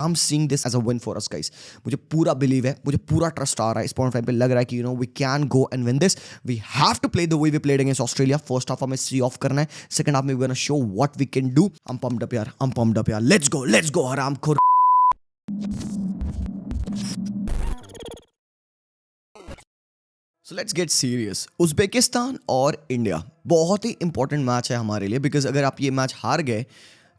I am seeing this as a win for us guys. मुझे पूरा believe है, मुझे पूरा ट्रस्ट आ रहा है इस पॉइंट पे, लग रहा है कि we can go and win this. We have to play the way we played against Australia. First half हमें सी ऑफ करना है, सेकंड हाफ में we gonna show what we can do. I am pumped up यार, I am pumped up यार। Let's go हरामखोर। So let's get serious. Uzbekistan और India बहुत ही इंपॉर्टेंट मैच है हमारे लिए, बिकॉज अगर आप ये मैच हार गए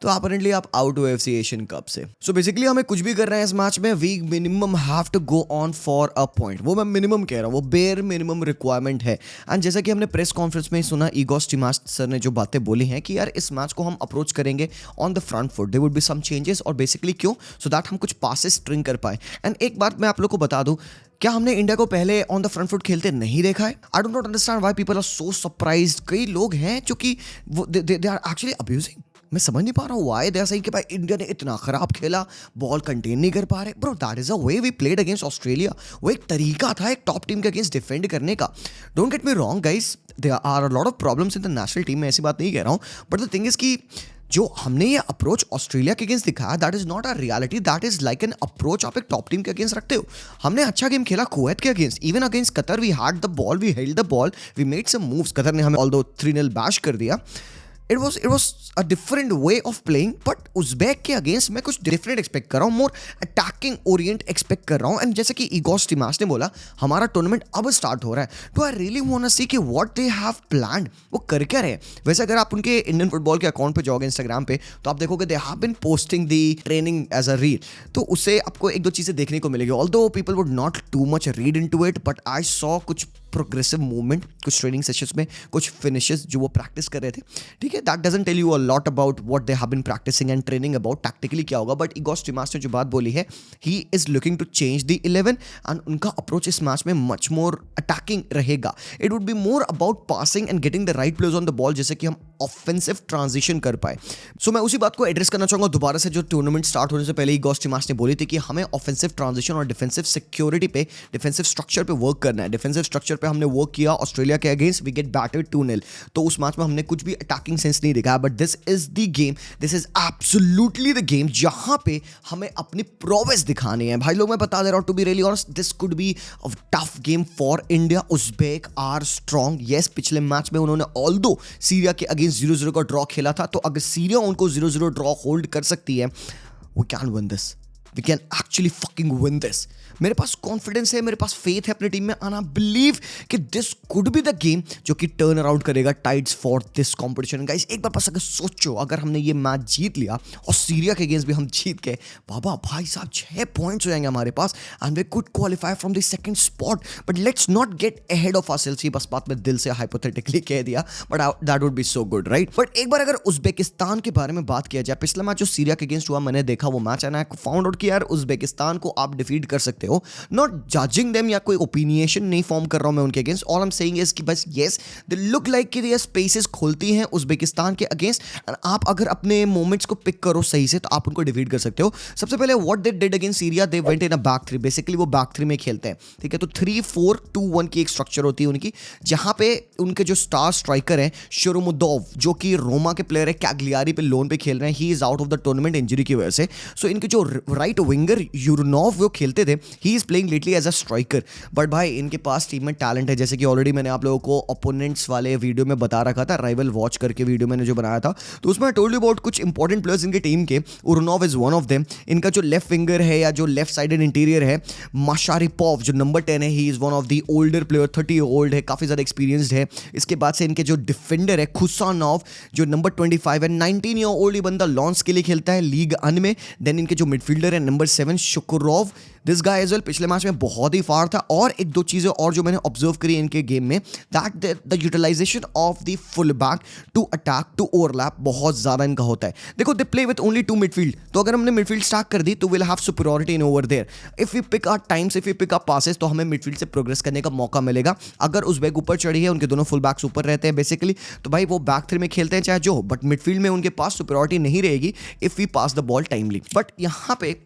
तो अपरेंटली आप आउट हो एफसी एशियन कप से। सो बेसिकली हमें कुछ भी कर रहे हैं इस मैच में, we minimum have to go on for a point. वो मैं मिनिमम कह रहा हूँ, वो बेयर मिनिमम रिक्वायरमेंट है। एंड जैसा कि हमने प्रेस कॉन्फ्रेंस में सुना, इगोर स्टिमाच सर ने जो बातें बोली हैं कि यार इस मैच को हम अप्रोच करेंगे on the front foot, there would be some changes. और बेसिकली क्यों? सो दैट हम कुछ पासेस स्ट्रिंग कर पाए। एंड एक बात मैं आप लोग को बता दूं, क्या हमने इंडिया को पहले ऑन द फ्रंट फुट खेलते नहीं देखा है? I don't not understand why people are so surprised. कई लोग हैं जो कि दे आर एक्चुअली अब्यूजिंग। मैं समझ नहीं पा रहा हूँ व्हाई दे आर सेइंग कि भाई इंडिया ने इतना खराब खेला, बॉल कंटेन नहीं कर पा रहे। Bro, that is a way we played against Australia. वो एक तरीका था एक टॉप टीम के अगेंस्ट डिफेंड करने का। Don't get me wrong guys, there are a lot of problems in the national team में, ऐसी बात नहीं कह रहा हूँ। बट द थिंग इज कि जो हमने ये अप्रोच ऑस्ट्रेलिया के अगेंस्ट दिखाया, that is not a reality, that is like an approach आप एक टॉप टीम के अगेंस्ट रखते हो। हमने अच्छा गेम खेला कुवैत के against, even against Qatar we had the ball, we held the ball, we made some moves. Qatar ने हमें ऑल्दो 3-0 बैश कर दिया। It was a different way of playing. But Uzbek के अगेंस्ट मैं कुछ different expect कर रहा हूँ, मोर अटैकिंग ओरिएंट एक्सपेक्ट कर रहा हूँ। एंड जैसे कि इगोर स्टिमाच ने बोला, हमारा टूर्नामेंट अब स्टार्ट हो रहा है, तो आई रियली वांट टू सी कि व्हाट दे हैव प्लान्ड, वो कर क्या रहे। वैसे अगर आप उनके इंडियन फुटबॉल के अकाउंट पे जाओगे इंस्टाग्राम पे, तो आप देखोगे they have been posting the training as a reel. तो उससे आपको एक दो चीज़ें देखने को मिलेगी। Although people would not too much read into it, but I saw कुछ प्रोग्रेसिव मूवमेंट कुछ ट्रेनिंग सेशंस में, कुछ फिनिशेस जो वो प्रैक्टिस कर रहे थे। ठीक है, that doesn't tell you a lot about what they have been practising and training about tactically क्या होगा। बट इगोर स्टिमाच ने जो बात बोली है, he is looking to change the 11 and उनका अप्रोच इस मैच में मच मोर अटैकिंग रहेगा। It would be more about passing and getting the right players on the ball, जैसे कि हम ऑफेंसिव ट्रांजिशन कर पाए। सो मैं उसी बात को एड्रेस करना चाहूंगा दोबारा से, जो टूर्नामेंट स्टार्ट होने से पहले इगोर स्टिमाच ने बोली थी कि हमें ऑफेंसिव ट्रांजिशन और डिफेंसिव सिक्योरिटी पे, डिफेंसिव स्ट्रक्चर पे वर्क करना है। डिफेंसिव स्ट्रक्चर पे हमने वर्क किया ऑस्ट्रेलिया के अगेंस्ट, वी गेट बैटेड 2-0। तो उस मैच में हमने कुछ भी अटैकिंग सेंस नहीं दिखाया। But this is the game, this is absolutely the game जहां पे हमें अपनी प्रोवेस दिखानी है। भाई लोग, मैं बता दे रहा हूं, to be really honest, this could be a tough game for India. Uzbek are strong. Yes, पिछले मैच में उन्होंने ऑल्दो सीरिया के अगेंस्ट 0-0 का ड्रॉ खेला था, तो अगर सीरिया उनको 0-0 ड्रॉ होल्ड कर सकती है, we can win this, we can actually fucking win this. मेरे पास कॉन्फिडेंस है, मेरे पास फेथ है अपनी टीम में, एंड आई बिलीव कि this could be the game जो कि टर्न अराउंड करेगा tides for this competition. Guys, एक बार बस अगर सोचो, अगर हमने ये मैच जीत लिया और सीरिया के अगेंस्ट भी हम जीत गए, बाबा भाई साहब 6 पॉइंट्स हो जाएंगे हमारे पास, and we could qualify from the second spot. But let's not get ahead of ourselves. ये बस बात मैं दिल से हाइपोथेटिकली कह दिया, but that would be so good, right? But एक बार अगर उज्बेकिस्तान के बारे में बात किया जाए, पिछला मैच जो सीरिया के अगेंस्ट हुआ, मैंने देखा वो match, and I found out कि यार उज्बेकिस्तान को आप डिफीट कर सकते हो। नॉट जजिंग देम या कोई ओपिनियन नहीं फॉर्म कर रहा हूं मैं उनके against. All I am saying is कि बस यस, दे लुक लाइक कि ये स्पेसेस खोलती हैं उज्बेकिस्तान के अगेंस्ट, एंड आप अगर अपने मोमेंट्स को पिक करो सही से, तो आप उनको डिफीट कर सकते हो। सबसे पहले what they did against Syria, they went in a back three. Basically वो बैक थ्री में खेलते हैं, ठीक है? तो 3-4-2-1 की एक स्ट्रक्चर होती है उनकी, जहां पे उनके जो स्टार स्ट्राइकर है शोरोमुदोव, जो कि रोमा के प्लेयर है, कैग्लियारी पे लोन पे खेल रहे हैं, he is out of the tournament injury की वजह से। सो इनके जो राइट विंगर यूरनोव वो खेलते थे, he is playing lately as a striker. But भाई इनके पास टीम में टैलेंट है, जैसे कि ऑलरेडी मैंने आप लोगों को ओपोनेंट्स वाले वीडियो में बता रखा था, राइवल वॉच करके वीडियो मैंने जो बनाया था, तो उसमें आई टोल्ड यू अबाउट कुछ इंपॉर्टेंट प्लेयर्स इनके टीम के। उरनोव इज वन ऑफ देम। इनका जो लेफ्ट विंगर है या जो लेफ्ट साइडेड इंटीरियर है, माशारिपोव, जो नंबर 10 है, he is one of the older player, 30 old है, काफी ज्यादा एक्सपीरियंस्ड है। इसके बाद से इनके जो डिफेंडर है खुसानोव, जो नंबर 25 है, 19 ईयर ओल्ड, ये बंदा लॉन्स के लिए खेलता है लीग अन में। देन इनके जो मिडफील्डर है number 7 Shukurov, this guy as well पिछले मैच में बहुत ही फार था। और एक दो चीजें और जो मैंने ऑब्जर्व करी इनके गेम में, that the utilisation of the full back to attack to overlap बहुत ज्यादा इनका होता है। देखो, they play with only 2 midfield, तो अगर हमने मिडफील्ड स्टार्ट कर दी तो will have superiority in over there. If we pick our times, if we pick our passes, तो हमें मिडफील्ड से प्रोग्रेस करने का मौका मिलेगा। अगर उज्बेक ऊपर चढ़ी है, उनके दोनों फुल बैक्स ऊपर रहते हैं बेसिकली, तो भाई वो बैक थ्री में खेलते हैं चाहे जो, बट मिडफील्ड में उनके पास सुपीरियरिटी नहीं रहेगी if we pass the ball timely. But यहाँ पे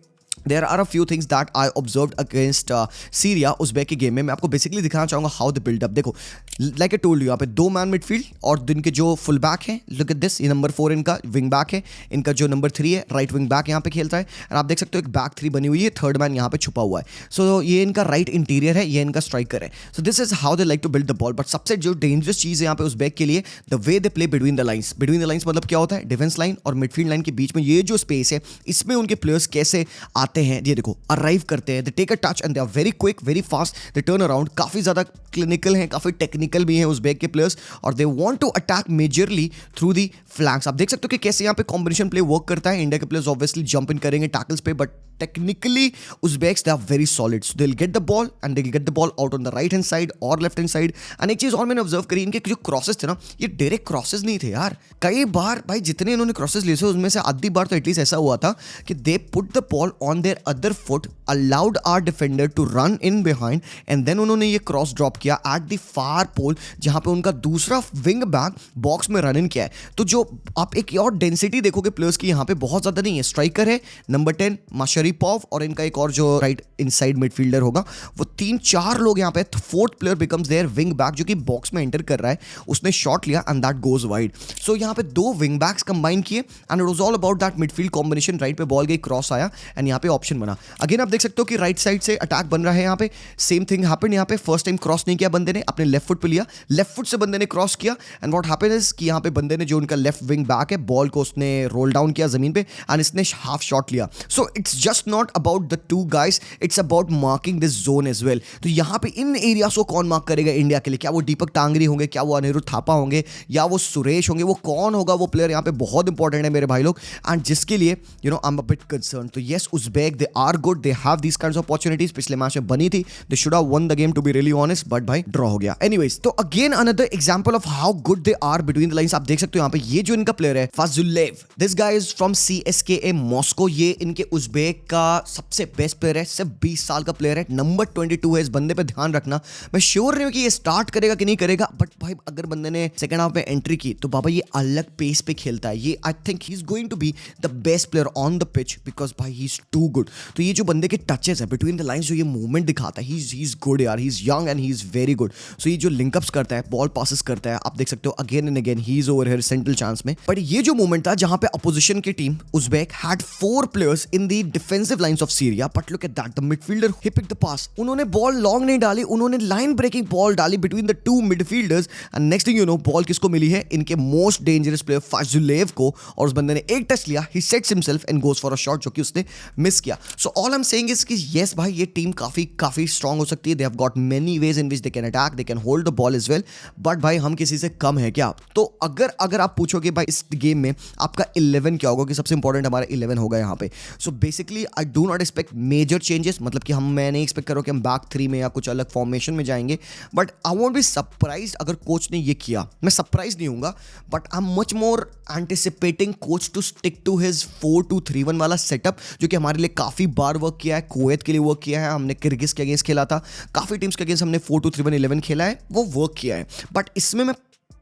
there are a few things that I observed against Syria, Uzbek के गेम में। मैं आपको बेसिकली दिखाना चाहूंगा हाउ द बिल्डअप। देखो, लाइक आई टोल्ड यू, यहाँ पे 2 मैन मिडफील्ड और दिन के जो फुल बैक है, लुक एट दिस, ये नंबर 4 इनका विंग बैक है, इनका जो नंबर 3 है राइट विंग बैक यहाँ पे खेलता है, और आप देख सकते हो एक बैक 3 बनी हुई है, थर्ड मैन यहाँ पे छुपा हुआ है। सो ये इनका राइट इंटीरियर है, ये इनका स्ट्राइकर है। So this is how they like to build the ball. But सबसे जो डेंजरस चीज़ है यहाँ पे उज़्बेक के लिए, the way they play between the lines. Between the lines मतलब क्या होता है, डिफेंस लाइन और मिडफील्ड लाइन के बीच में ये जो स्पेस है, इसमें उनके प्लेयर्स कैसे आते हैं, ये देखो अराइव करते हैं, they take a touch and they are very quick, very fast, they turn around, काफ़ी ज़्यादा क्लिनिकल हैं, काफ़ी टेक्निकल भी हैं उज़्बेक के प्लेयर्स, और they want to attack majorly through the flanks. आप देख सकते हो कि कैसे यहाँ पे कॉम्बिनेशन प्ले वर्क करता है। इंडिया के प्लेयर्स ऑब्वियसली जंप इन करेंगे टैकल्स पे, but technically Uzbeks they are very solid, so they'll get the ball and they'll get the ball out on the right hand side or left hand side। and एक चीज और मैंने observe करी, इनके जो crosses थे ना, ये डायरेक्ट क्रॉसेस नहीं थे यार। कई बार भाई जितने इन्होंने क्रॉसेस लिए थे उसमें से आधी बार तो एटलीस्ट ऐसा हुआ था कि they put the ball on their other foot, allowed our defender to run in behind, and then उन्होंने ये क्रॉस ड्रॉप किया एट द फार पोल जहां पे उनका दूसरा विंग बैक बॉक्स में रन इन किया है। तो जो आप एक और डेंसिटी देखोगे प्लेयर्स की यहाँ पे बहुत ज्यादा नहीं है। स्ट्राइकर है नंबर 10 माशरीपोव, और इनका एक और जो राइट इनसाइड मिडफील्डर होगा, वो 3-4 लोग यहाँ पे। Fourth player becomes their wing back जो कि बॉक्स में एंटर कर रहा है, उसने शॉट लिया एंड दैट गोज वाइड। सो यहाँ पे 2 विंग बैक्स कंबाइन किए and it was all about that midfield combination. Right पे बॉल गई, क्रॉस आया एंड यहाँ पे ऑप्शन बना। अगेन आप देख सकते हो कि राइट साइड से अटैक बन रहा है। यहाँ पे सेम थिंग हैपेंड। यहाँ पे फर्स्ट टाइम क्रॉस नहीं किया बंदे ने, अपने लेफ्ट फुट पे लिया, लेफ्ट फुट से बंदे ने क्रॉस किया एंड व्हाट हैपेंड इज कि यहाँ पे बंदे ने जो उनका लेफ्ट विंग बैक है, बॉल को उसने रोल डाउन किया जमीन पे एंड इसने हाफ शॉट लिया। So it's just not about the 2 guys, it's about marking this zone as well। तो यहाँ पे इन एरियाज को कौन मार्क करेगा इंडिया के लिए? क्या वो दीपक टांगरी होंगे, क्या वो अनिरुद्ध थापा होंगे, या वो सुरेश होंगे? वो कौन होगा वो प्लेयर यहाँ पे बहुत इंपॉर्टेंट है मेरे भाई लोग, एंड जिसके लिए you know I am a bit concern. तो yes, Uzbek they are good, they have these kinds of opportunities. पिछले मैच में बनी थी, they should have won the game to be really honest, but भाई draw हो गया। Anyways, तो again another example of how good they are between the lines. आप देख सकते हो यहाँ पे ये जो इनका प्लेयर है Fayzullaev, this guy is from CSKA Moscow. ये इनके उज़्बेक का सबसे बेस्ट प्लेयर है, सिर्फ 20 साल का प्लेयर है, नंबर 22 है। इस बंदे पे ध्यान रखना। मैं श्योर नहीं हूं कि ये स्टार्ट करेगा कि नहीं करेगा, बट भाई अगर बंदे ने सेकंड हाफ में एंट्री की तो बाबा ये अलग पेस पे खेलता है। ये I think he is going to be the best player on the pitch because भाई ही इज टू गुड। तो ये जो बंदे के टचेस है बिटवीन द लाइंस, जो ये मूवमेंट दिखाता है, ही इज गुड यार, he is young and he is very good. So ये जो लिंकअप्स करता है, बॉल पासेस करता है, आप देख सकते हो again and again he is over here central chance में। बट ये जो मूवमेंट था जहां पे अपोजिशन की team Uzbek had 4 players in the defensive lines of Syria, but look at that, the midfielder he picked the pass. उन्होंने ball long नहीं डाली, उन्होंने लाइन ब्रेकिंग बॉल डाली between the 2 midfielders, and next thing you know ball किसको मिली है? इनके most dangerous player फाजुल्लेव को, और उस बंदे ने एक टच लिया, he sets himself and goes for a shot जो कि उसने मिस किया। So all I am saying is कि यस भाई ये टीम काफी स्ट्रांग हो सकती है। They have got many ways in which they can attack, they can hold the ball as well, but भाई हम किसी से कम है क्या? तो अगर आप पूछोगे भाई इस गेम में आपका 11 क्या होगा, कि सबसे इंपॉर्टेंट हमारा 11 होगा यहाँ पे। So basically I do not expect major changes, मतलब कि मैं नहीं एक्सपेक्ट करो कि हम बैक 3 में या कुछ अलग फॉर्मेशन में जाएंगे, but I won't be surprised अगर कोच ने ये किया। मैं सरप्राइज नहीं होऊंगा, but I am much more anticipating coach to stick to his 4-2-3-1 वाला सेटअप, जो कि हमारे लिए काफी बार वर्क किया है। कुवैत के लिए वर्क किया है, हमने किर्गिज के अगेंस्ट खेला था, काफी टीम्स के अगेंस्ट हमने 4-2-3-1-11 खेला है, वो वर्क किया है। बट इसमें मैं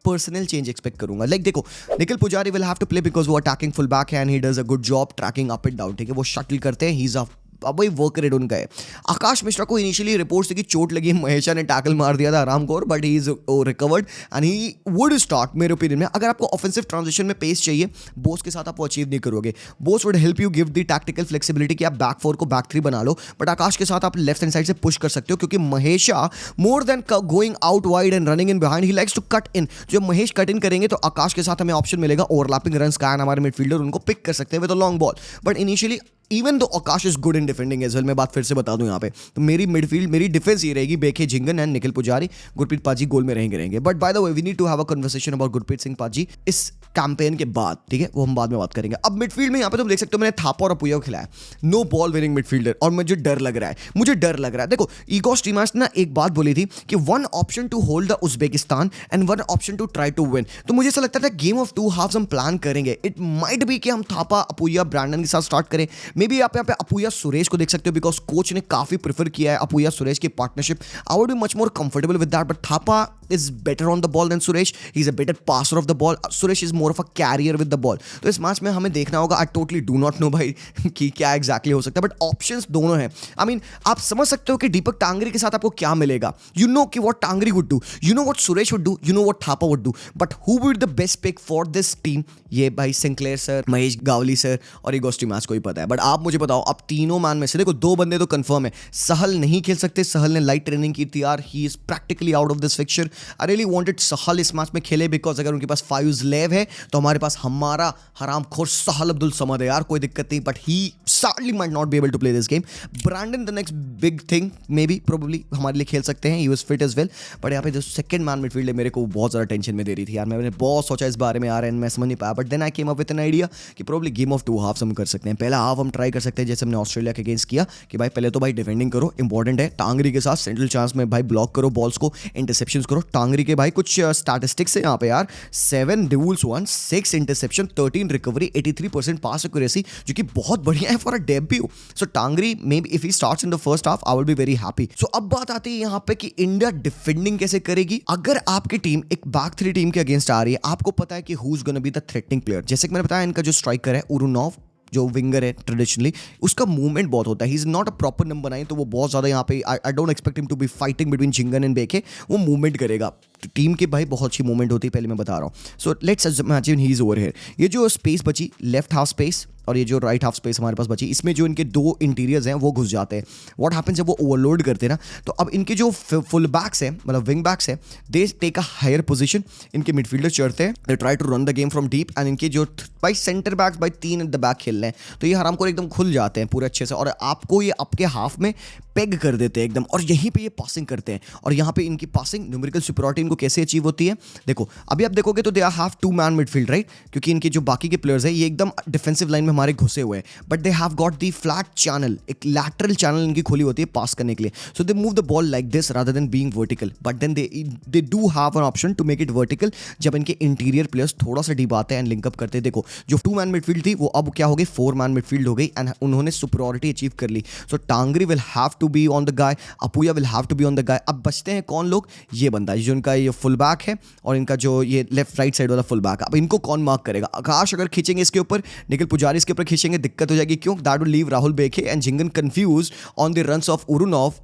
पर्सनल चेंज एक्सपेक्ट करूंगा। लाइक देखो, Nikhil Poojary will have to play because वो अटैकिंग फुल बैक है and he does a good job tracking up and down, ठीक है, वो शटल करते हैं, ही इज अब वही वर्क रेट उनका है। आकाश मिश्रा को इनिशियली रिपोर्ट से कि चोट लगी, महेशा ने टैकल मार दिया था आराम को, but he is recovered and he would start. मेरे ओपिनियन में अगर आपको ऑफेंसिव ट्रांजिशन में पेस चाहिए, बोस के साथ आप वो अचीव नहीं करोगे। Bose would help you give the tactical flexibility कि आप बैक 4 को बैक 3 बना लो, बट आकाश के साथ आप लेफ्ट हैंड साइड से पुश कर सकते हो, क्योंकि Mahesh more than going out wide and running in behind, he likes to cut in. जो महेश कट इन करेंगे तो आकाश के साथ हमें ऑप्शन मिलेगा ओवरलैपिंग रन का, हमारे मिडफील्डर उनको पिक कर सकते हैं with a long ball. But initially even though Akash is good in defending as well, मैं बात फिर से बता दूं यहाँ पे, तो मेरी मिडफील्ड, मेरी डिफेंस ये रहेगी, बेखे झिंगन एंड निखिल पुजारी, गुरप्रीत पाजी गोल में रहेंगे। But by the way we need to have a conversation about Gurpreet Singh पाजी इस कैंपेन के बाद, ठीक है, वो हम बाद में बात करेंगे। अब मिडफील्ड में यहाँ पे तुम देख सकते हो मैंने थापा और अपुया को खिलाया, नो बॉल विनिंग मिडफील्डर, और मुझे डर लग रहा है, देखो ईगो स्टीमर्स ने एक बात बोली थी कि 1 option to hold the Uzbekistan and 1 option to try to win. तो मुझे ऐसा लगता था गेम ऑफ 2 हाफ्स हम प्लान करेंगे। इट माइट बी कि हम थापा अपुया ब्रांडन के साथ स्टार्ट करें, मे बी आप यहाँ पे अपुया सुरेश को देख सकते हो बिकॉज कोच ने काफी प्रेफर किया है अपुया सुरेश की partnership. I would be much more comfortable with that, but Thapa is better on the ball than Suresh. He's a better passer of the ball. Suresh is more of a carrier with the ball. तो इस match में हमें देखना होगा। I totally do not know भाई कि क्या exactly हो सकता है, बट ऑप्शंस दोनों हैं। आई मीन आप समझ सकते हो कि दीपक टांगरी के साथ आपको क्या मिलेगा। यू नो कि what Tangri would do, you know what Suresh would do, you know what Thapa would do, but who would the best pick for this team? ये भाई Sinclair sir, Mahesh Gawli sir और इगोस्टी मैच को ही पता है। बट आप मुझे बताओ, अब तीनों मैन में से देखो 2 बंदे तो कंफर्म है। सहल नहीं खेल सकते, सहल ने लाइट ट्रेनिंग की थी यार, he is practically out of this fixture. I really wanted Sahal इस मैच में खेले, बिकॉज अगर उनके पास 5 लेव है तो हमारे पास हमारा हरामखोर सहल अब्दुल समद है यार, कोई दिक्कत नहीं, but he sadly might not be able to play this game. Brandon the next big thing, maybe probably हमारे लिए खेल सकते हैं, he was fit as well, but यहाँ पे जो सेकंड मैन मिडफील्ड है मेरे को बहुत ज़्यादा टेंशन में दे रही थी यार। मैंने बहुत सोचा इस बारे में यार, एंड मैं समझ नहीं पाया, but then I came up with an idea कि प्रोबब्ली गेम ऑफ 2 हाफ्स हम कर सकते हैं। पहला हाफ हम ट्राई कर सकते हैं जैसे हमने ऑस्ट्रेलिया के अगेंस्ट किया कि भाई पहले तो भाई डिफेंडिंग करो, इंपॉर्टेंट है। टांगरी के साथ सेंट्रल चांस में भाई ब्लॉक करो बॉल्स को, इंटरसेप्शंस करो। टांगरी के भाई कुछ स्टैटिस्टिक्स है यहाँ पे यार, 7 duels won, 6 interception, 13 recovery, 83% pass accuracy, जो कि बहुत बढ़िया है for a debut. So Tangri may be if he starts in the first half I will be very happy. So अब बात आती है यहाँ पे कि इंडिया डिफेंडिंग कैसे करेगी। अगर आपकी टीम एक बैक 3 टीम के अगेंस्ट आ रही है, आपको पता है कि who is gonna be the threatening player. जैसे कि मैंने बताया, इनका जो स्ट्राइकर है उरुनॉव, जो विंगर है ट्रेडिशनली, उसका मूवमेंट बहुत होता है। He is not a proper number 9, तो वो बहुत ज़्यादा यहाँ पे I don't expect him to be fighting between Jhingan and Bheke. वो मूवमेंट करेगा, टीम के भाई बहुत अच्छी मूवमेंट होती है, पहले मैं बता रहा हूँ। So let's imagine he is over here. ये जो स्पेस बची, लेफ्ट हाफ स्पेस और ये जो राइट हाफ स्पेस हमारे पास बची, इसमें जो इनके 2 इंटीरियर्स हैं वो घुस जाते हैं। व्हाट हैपेंस जब वो ओवरलोड करते हैं ना, तो अब इनके जो फुल बैक्स हैं, मतलब विंग बैक्स हैं, they take a higher position. इनके मिडफील्डर चढ़ते हैं, they try to run the game from deep, and इनके जो भाई सेंटर बैक्स भाई 3 एट द बैक खेल रहे हैं, तो ये हराम को एकदम खुल जाते हैं पूरे अच्छे से, और आपको ये आपके हाफ में पेग कर देते हैं एकदम, और यहीं पे ये पासिंग करते हैं। और यहाँ पे इनकी पासिंग न्यूमेरिकल सुपरियॉरिटी इनको कैसे अचीव होती है, देखो अभी आप देखोगे तो they are have 2 man midfield, right, क्योंकि इनके जो बाकी के प्लेयर्स हैं ये एकदम डिफेंसिव लाइन में हमारे घुसे हुए हैं, but they have got the flat channel, एक लैटरल चैनल इनकी खुली होती है पास करने के लिए। So they move the ball like this rather than being vertical, but then they do have an option to make it vertical जब इनके इंटीरियर प्लेयर्स थोड़ा सा डीप आते हैं एंड लिंकअप करते हैं। देखो जो 2 मैन मिडफील्ड थी वो अब क्या हो गई, 4 मैन मिडफील्ड हो गई, एंड उन्होंने सुपरियॉरिटी अचीव कर ली। So Tangri will have to be on the guy, Apuia will have to be on the guy. अब बचते हैं कौन लोग, ये बंदा जो इनका ये फुल बैक है और इनका जो ये लेफ्ट राइट साइड वाला फुल बैक। अब इनको कौन मार्क करेगा? आकाश अगर खींचेंगे इसके ऊपर, निखिल पुजारी इसके ऊपर खींचेंगे, दिक्कत हो जाएगी। क्यों? That will leave Rahul Bheke and Jhingan confuse on the runs of Urunov.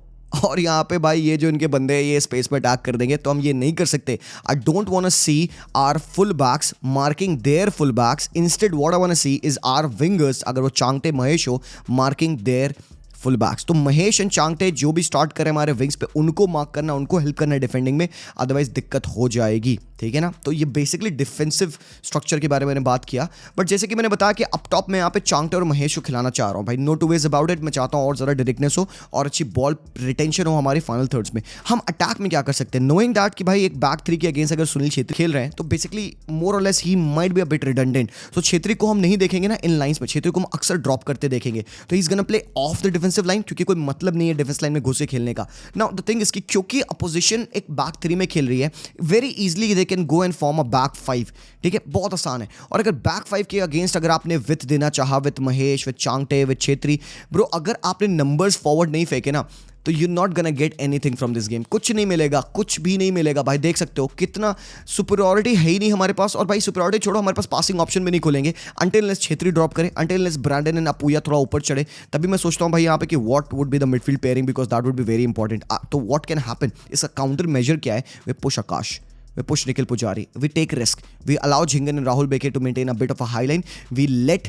और यहाँ पे भाई ये जो इनके बंदे हैं ये स्पेस में अटैक कर देंगे, तो हम ये नहीं कर सकते। I don't want to see our full backs marking their full backs, instead what I want to see is our wingers, अगर वो चांगटे महेश हो, मार्किंग देयर फुल बैक्स। तो महेश एंड चांगटे जो भी स्टार्ट करें हमारे विंग्स पे, उनको मार्क करना, उनको हेल्प करना है डिफेंडिंग में, अदरवाइज दिक्कत हो जाएगी, ठीक है ना। तो ये बेसिकली डिफेंसिव स्ट्रक्चर के बारे में मैंने बात किया, बट जैसे कि मैंने बताया कि अप टॉप में यहाँ पे चांगटे और महेश को खिलाना चाह रहा हूँ भाई, no two ways about it. मैं चाहता हूँ और ज़्यादा डायरेक्टनेस हो और अच्छी बॉल रिटेंशन हो हमारे फाइनल थर्ड्स में। हम अटैक में क्या कर सकते हैं, नोइंग दैट कि भाई एक बैक 3 के अगेंस्ट अगर सुनील छेत्री खेल रहे हैं, तो बेसिकली मोर और less he might be a bit redundant. So Chhetri को हम नहीं देखेंगे ना इन लाइन्स में, छेत्री को हम अक्सर ड्रॉप करते देखेंगे, तो he is gonna play of the defensive line, क्योंकि कोई मतलब नहीं है डिफेंस लाइन में घुसे खेलने का। नाउ द थिंग इज कि क्योंकि अपोजिशन एक बैक 3 में खेल रही है, very easily they can go and form a back 5, ठीक है, बहुत आसान है। और अगर बैक 5 के अगेंस्ट अगर आपने विथ देना चाहा, with Mahesh, with Chhangte, with Chhetri, bro अगर आपने नंबर्स फॉरवर्ड नहीं फेंके ना, तो you not gonna get anything from this game. कुछ नहीं मिलेगा, कुछ भी नहीं मिलेगा भाई। देख सकते हो कितना सुपरियॉरिटी है ही नहीं हमारे पास, और भाई सुपरियॉरिटी छोड़ो, हमारे पास पासिंग ऑप्शन भी नहीं खुलेंगे अंटिल अनलेस छेत्री ड्रॉप करे, अंटिल अनलेस ब्रैंडन एंड अपूया थोड़ा ऊपर चढ़े। तभी मैं सोचता हूँ भाई यहाँ पे कि what would be the midfield pairing, because that would be very important. तो व्हाट कैन हैपन, इसका काउंटर मेजर क्या है? We push Akash, we push Nikhil Pujari, we take risk, we allow Jhingan and Rahul Beke to maintain a bit of a high line, we let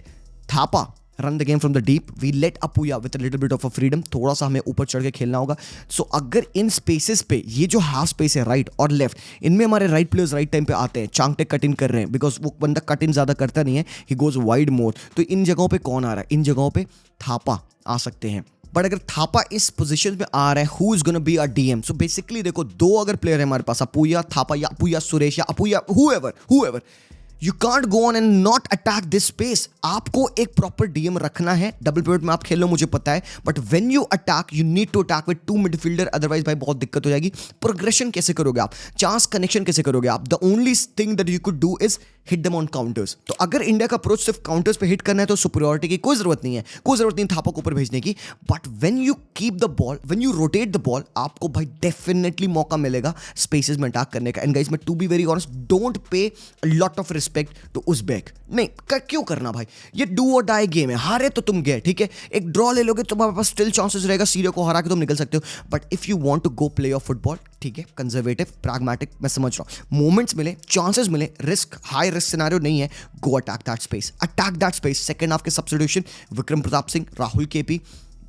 Thapa run the game from the deep, we let Apuya with a little bit of a freedom, थोड़ा सा हमें ऊपर चढ़ के खेलना होगा। सो अगर इन spaces पे ये जो हाफ स्पेस है राइट और लेफ्ट, इनमें हमारे राइट प्लेयर्स राइट टाइम पे आते हैं, चांगटे कट इन कर रहे हैं, बिकॉज वो बंदा कट इन ज़्यादा करता नहीं है, ही गोज वाइड मोर। तो इन जगहों पे कौन आ रहा है? इन जगहों पे थापा आ सकते हैं। बट अगर थापा इस पोजीशन में आ रहा है, who is gonna be a DM? So basically देखो 2 अगर प्लेयर है हमारे पास, अपूया, थापा, या अपूया सुरेश, या अपूया whoever, you can't go on and not attack this space. आपको एक प्रॉपर डीएम रखना है। डबल पिवट में आप खेल लो, मुझे पता है, but when you attack you need to attack with 2 midfielder, otherwise भाई बहुत दिक्कत हो जाएगी। प्रोग्रेशन कैसे करोगे आप? चांस कनेक्शन कैसे करोगे आप? The only thing that you could do is hit them on counters. तो अगर इंडिया का अप्रोच सिर्फ काउंटर्स पे हिट करना है तो सुपीरियरिटी की कोई जरूरत नहीं है, कोई जरूरत नहीं थापा को ऊपर भेजने की। But when you keep the ball, when you rotate the ball, आपको भाई डेफिनेटली मौका मिलेगा स्पेसेस में अटैक करने का। एंड गाइस, मैं to be very honest, don't pay lot of respect to Uzbek. नहीं, क्यों करना भाई, ये डू और डाई गेम है, हारे तो तुम गए, ठीक है, एक ड्रॉ ले लोगे तो तुम्हारे पास स्टिल चांसेस रहेगा सीरिया को हरा के तुम निकल सकते हो। But if you want to go play off football, ठीक है, कंजर्वेटिव, प्रैग्मेटिक, मैं समझ रहा हूं, मोमेंट्स मिले, चांसेस मिले, रिस्क, हाई रिस्क सिनेरियो नहीं है, go attack that space, attack that space. Second half के substitution Vikram Pratap Singh, Rahul KP,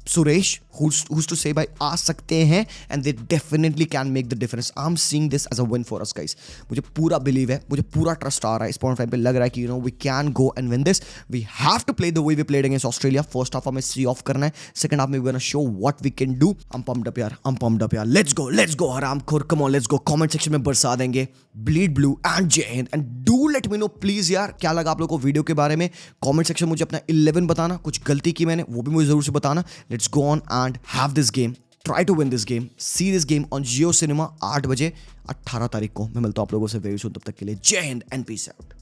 Suresh, who's to say भाई आ सकते हैं and they definitely can make the difference. I am seeing this as a win for us guys. मुझे पूरा believe है, मुझे पूरा ट्रस्ट आ रहा है इस पॉइंट टाइम पे, लग रहा है कि we can go and win this. We have to play the way we played against Australia. First half हमें सी ऑफ करना है, सेकंड हाफ में we gonna show what we can do. I'm pumped up यार, I'm pumped up यार। Let's go हरामखोर, come on let's go. Comment section में बरसा देंगे ब्लीड ब्लू एंड जय हिंद। And do let me know please यार, क्या लगा आप लोगों को वीडियो के बारे में। कमेंट सेक्शन में मुझे अपना 11 बताना, कुछ गलती की मैंने वो भी मुझे जरूर से बताना। Let's go on and have this game, try to win this game, see this game on Jio Cinema 8 बजे 18 तारीख को। मैं मिलता हूं आप लोगों से वेरी सून, तब तक के लिए जय हिंद एंड पीस आउट।